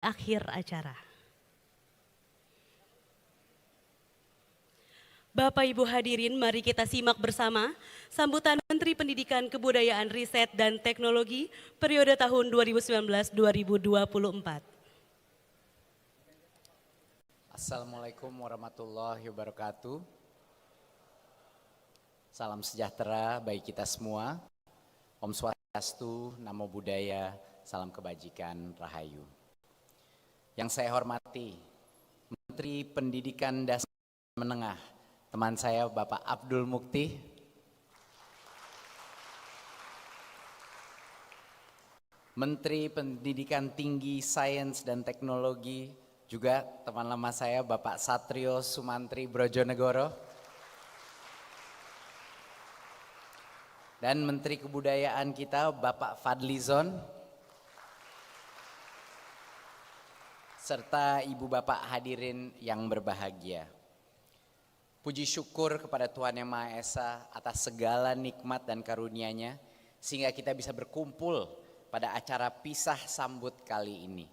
akhir acara. Bapak Ibu hadirin, mari kita simak bersama sambutan Menteri Pendidikan Kebudayaan Riset dan Teknologi periode tahun 2019-2024. Assalamualaikum warahmatullahi wabarakatuh. Salam sejahtera bagi kita semua. Om Swastiastu, Namo Buddhaya, salam kebajikan, Rahayu. Yang saya hormati, Menteri Pendidikan Dasar Menengah, teman saya Bapak Abdul Mukti, Menteri Pendidikan Tinggi, Sains dan Teknologi, juga teman lama saya Bapak Satrio Sumantri Brojonegoro, dan Menteri Kebudayaan kita Bapak Fadlizon, serta Ibu Bapak hadirin yang berbahagia. Puji syukur kepada Tuhan Yang Maha Esa atas segala nikmat dan karunia-Nya sehingga kita bisa berkumpul pada acara pisah sambut kali ini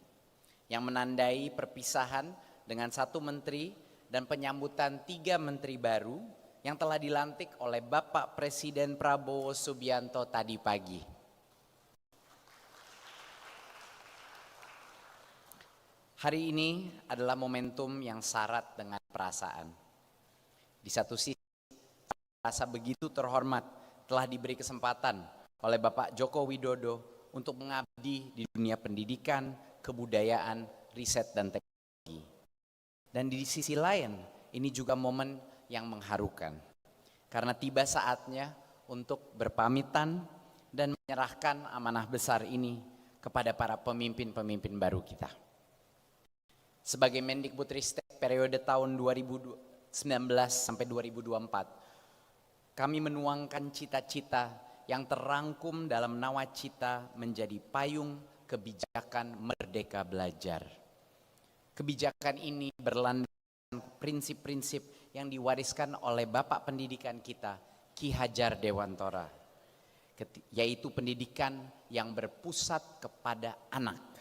yang menandai perpisahan dengan satu menteri dan penyambutan 3 menteri baru yang telah dilantik oleh Bapak Presiden Prabowo Subianto tadi pagi. Hari ini adalah momentum yang syarat dengan perasaan. Di satu sisi, rasa begitu terhormat telah diberi kesempatan oleh Bapak Joko Widodo untuk mengabdi di dunia pendidikan, kebudayaan, riset, dan teknologi. Dan di sisi lain, ini juga momen yang mengharukan. Karena tiba saatnya untuk berpamitan dan menyerahkan amanah besar ini kepada para pemimpin-pemimpin baru kita. Sebagai Mendikbudristek periode tahun 2019 sampai 2024, kami menuangkan cita-cita yang terangkum dalam nawacita menjadi payung kebijakan Merdeka Belajar. Kebijakan ini berlandaskan prinsip-prinsip yang diwariskan oleh Bapak Pendidikan kita, Ki Hajar Dewantara, yaitu pendidikan yang berpusat kepada anak,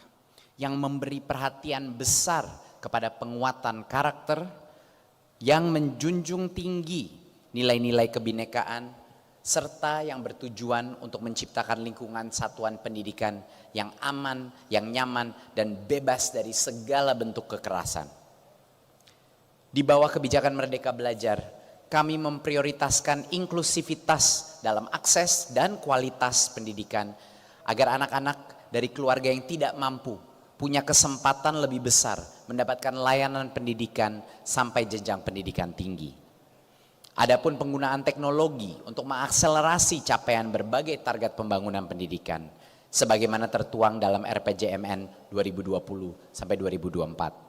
yang memberi perhatian besar kepada penguatan karakter, yang menjunjung tinggi nilai-nilai kebinekaan, serta yang bertujuan untuk menciptakan lingkungan satuan pendidikan yang aman, yang nyaman, dan bebas dari segala bentuk kekerasan. Di bawah kebijakan Merdeka Belajar, kami memprioritaskan inklusivitas dalam akses dan kualitas pendidikan agar anak-anak dari keluarga yang tidak mampu punya kesempatan lebih besar mendapatkan layanan pendidikan sampai jenjang pendidikan tinggi. Adapun penggunaan teknologi untuk mengakselerasi capaian berbagai target pembangunan pendidikan sebagaimana tertuang dalam RPJMN 2020 sampai 2024.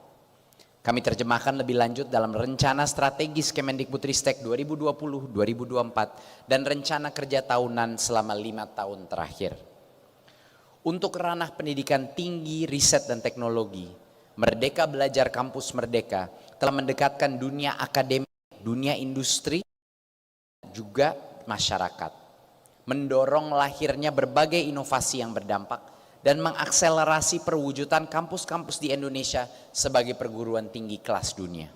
Kami terjemahkan lebih lanjut dalam rencana strategis Kemendikbudristek 2020-2024 dan rencana kerja tahunan selama 5 tahun terakhir. Untuk ranah pendidikan tinggi, riset, dan teknologi, Merdeka Belajar Kampus Merdeka telah mendekatkan dunia akademik, dunia industri, juga masyarakat. Mendorong lahirnya berbagai inovasi yang berdampak dan mengakselerasi perwujudan kampus-kampus di Indonesia sebagai perguruan tinggi kelas dunia.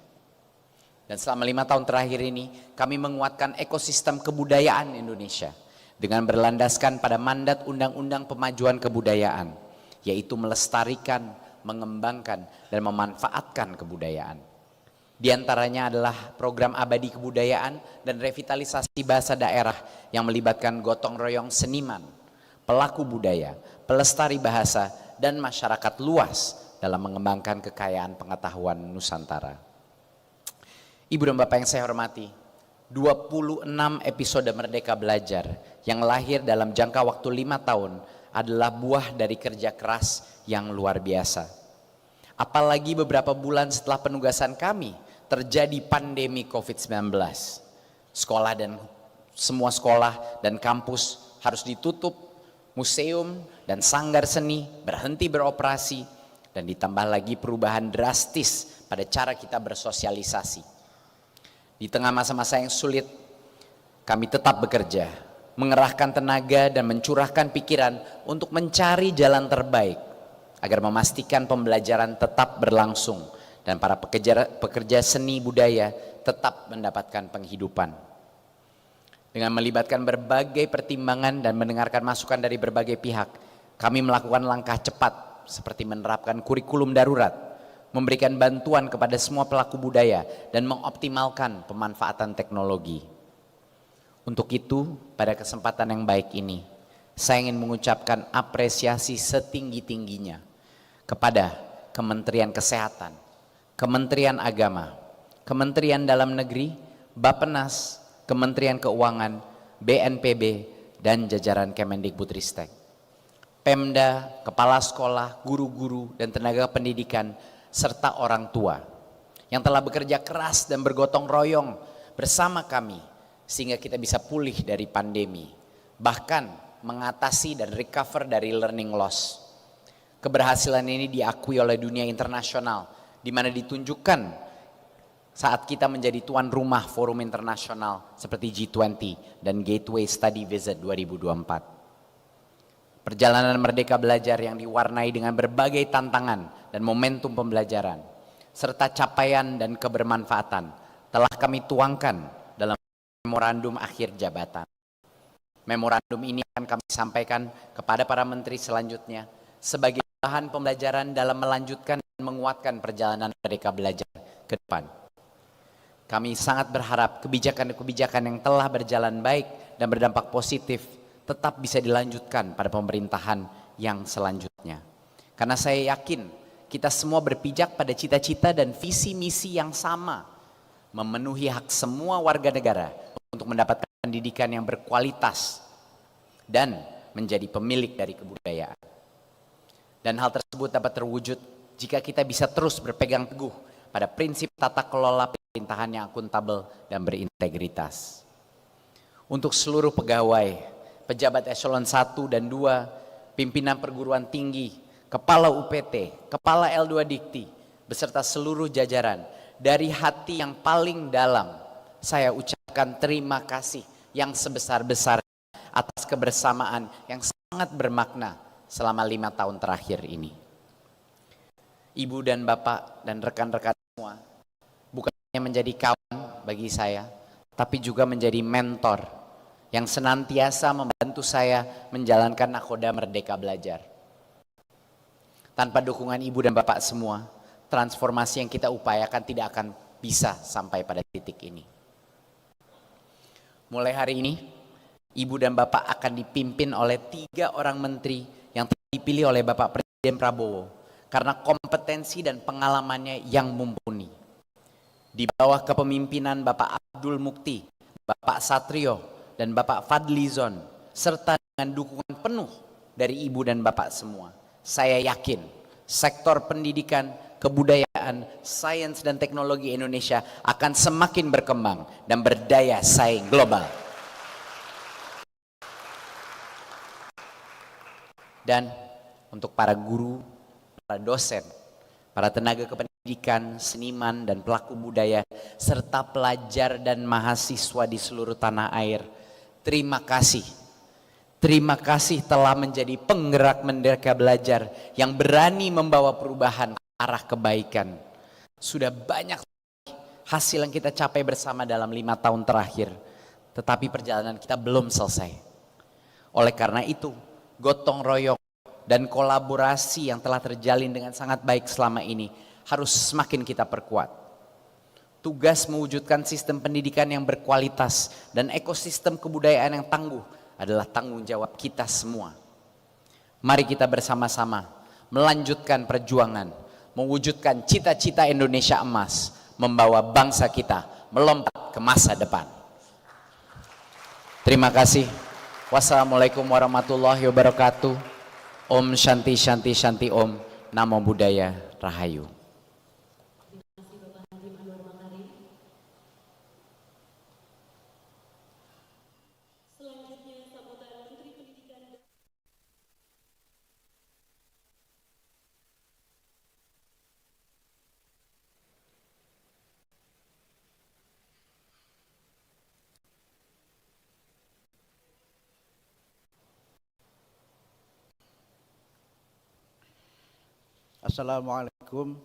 Dan selama 5 tahun terakhir ini, kami menguatkan ekosistem kebudayaan Indonesia dengan berlandaskan pada mandat Undang-Undang Pemajuan Kebudayaan, yaitu melestarikan, mengembangkan, dan memanfaatkan kebudayaan. Di antaranya adalah program abadi kebudayaan dan revitalisasi bahasa daerah yang melibatkan gotong royong seniman, pelaku budaya, pelestari bahasa, dan masyarakat luas dalam mengembangkan kekayaan pengetahuan Nusantara. Ibu dan Bapak yang saya hormati, 26 episode Merdeka Belajar yang lahir dalam jangka waktu 5 tahun adalah buah dari kerja keras yang luar biasa. Apalagi beberapa bulan setelah penugasan kami terjadi pandemi COVID-19. Semua sekolah dan kampus harus ditutup, museum dan sanggar seni berhenti beroperasi, dan ditambah lagi perubahan drastis pada cara kita bersosialisasi. Di tengah masa-masa yang sulit, kami tetap bekerja, mengerahkan tenaga dan mencurahkan pikiran untuk mencari jalan terbaik agar memastikan pembelajaran tetap berlangsung dan para pekerja seni budaya tetap mendapatkan penghidupan. Dengan melibatkan berbagai pertimbangan dan mendengarkan masukan dari berbagai pihak, kami melakukan langkah cepat seperti menerapkan kurikulum darurat, memberikan bantuan kepada semua pelaku budaya, dan mengoptimalkan pemanfaatan teknologi. Untuk itu, pada kesempatan yang baik ini, saya ingin mengucapkan apresiasi setinggi-tingginya kepada Kementerian Kesehatan, Kementerian Agama, Kementerian Dalam Negeri, Bappenas, Kementerian Keuangan, BNPB, dan jajaran Kemendikbudristek. Pemda, kepala sekolah, guru-guru, dan tenaga pendidikan, serta orang tua yang telah bekerja keras dan bergotong royong bersama kami sehingga kita bisa pulih dari pandemi, bahkan mengatasi dan recover dari learning loss. Keberhasilan ini diakui oleh dunia internasional, di mana ditunjukkan saat kita menjadi tuan rumah forum internasional seperti G20 dan Gateway Study Visit 2024. Perjalanan Merdeka Belajar yang diwarnai dengan berbagai tantangan dan momentum pembelajaran, serta capaian dan kebermanfaatan telah kami tuangkan dalam memorandum akhir jabatan. Memorandum ini akan kami sampaikan kepada para menteri selanjutnya sebagai bahan pembelajaran dalam melanjutkan dan menguatkan perjalanan Merdeka Belajar ke depan. Kami sangat berharap kebijakan-kebijakan yang telah berjalan baik dan berdampak positif tetap bisa dilanjutkan pada pemerintahan yang selanjutnya. Karena saya yakin kita semua berpijak pada cita-cita dan visi misi yang sama, memenuhi hak semua warga negara untuk mendapatkan pendidikan yang berkualitas dan menjadi pemilik dari kebudayaan. Dan hal tersebut dapat terwujud jika kita bisa terus berpegang teguh pada prinsip tata kelola pemerintahan yang akuntabel dan berintegritas. Untuk seluruh pegawai, pejabat eselon 1 dan 2, pimpinan perguruan tinggi, kepala UPT, kepala L2 Dikti, beserta seluruh jajaran, dari hati yang paling dalam, saya ucapkan terima kasih yang sebesar-besarnya atas kebersamaan yang sangat bermakna selama 5 tahun terakhir ini. Ibu dan Bapak dan rekan-rekan semua, bukan hanya menjadi kawan bagi saya, tapi juga menjadi mentor yang senantiasa membantu saya menjalankan nakhoda Merdeka Belajar. Tanpa dukungan Ibu dan Bapak semua, transformasi yang kita upayakan tidak akan bisa sampai pada titik ini. Mulai hari ini, Ibu dan Bapak akan dipimpin oleh 3 orang menteri yang dipilih oleh Bapak Presiden Prabowo karena kompetensi dan pengalamannya yang mumpuni. Di bawah kepemimpinan Bapak Abdul Mukti, Bapak Satrio, dan Bapak Fadlizon, serta dengan dukungan penuh dari Ibu dan Bapak semua, saya yakin sektor pendidikan, kebudayaan, sains dan teknologi Indonesia akan semakin berkembang dan berdaya saing global. Dan untuk para guru, para dosen, para tenaga kependidikan, seniman dan pelaku budaya, serta pelajar dan mahasiswa di seluruh tanah air, terima kasih. Terima kasih telah menjadi penggerak Merdeka Belajar yang berani membawa perubahan ke arah kebaikan. Sudah banyak hasil yang kita capai bersama dalam 5 tahun terakhir, tetapi perjalanan kita belum selesai. Oleh karena itu, gotong royong dan kolaborasi yang telah terjalin dengan sangat baik selama ini harus semakin kita perkuat. Tugas mewujudkan sistem pendidikan yang berkualitas dan ekosistem kebudayaan yang tangguh adalah tanggung jawab kita semua. Mari kita bersama-sama melanjutkan perjuangan, mewujudkan cita-cita Indonesia emas, membawa bangsa kita melompat ke masa depan. Terima kasih. Wassalamualaikum warahmatullahi wabarakatuh. Om Shanti Shanti Shanti Om. Namo Buddhaya Rahayu. Assalamualaikum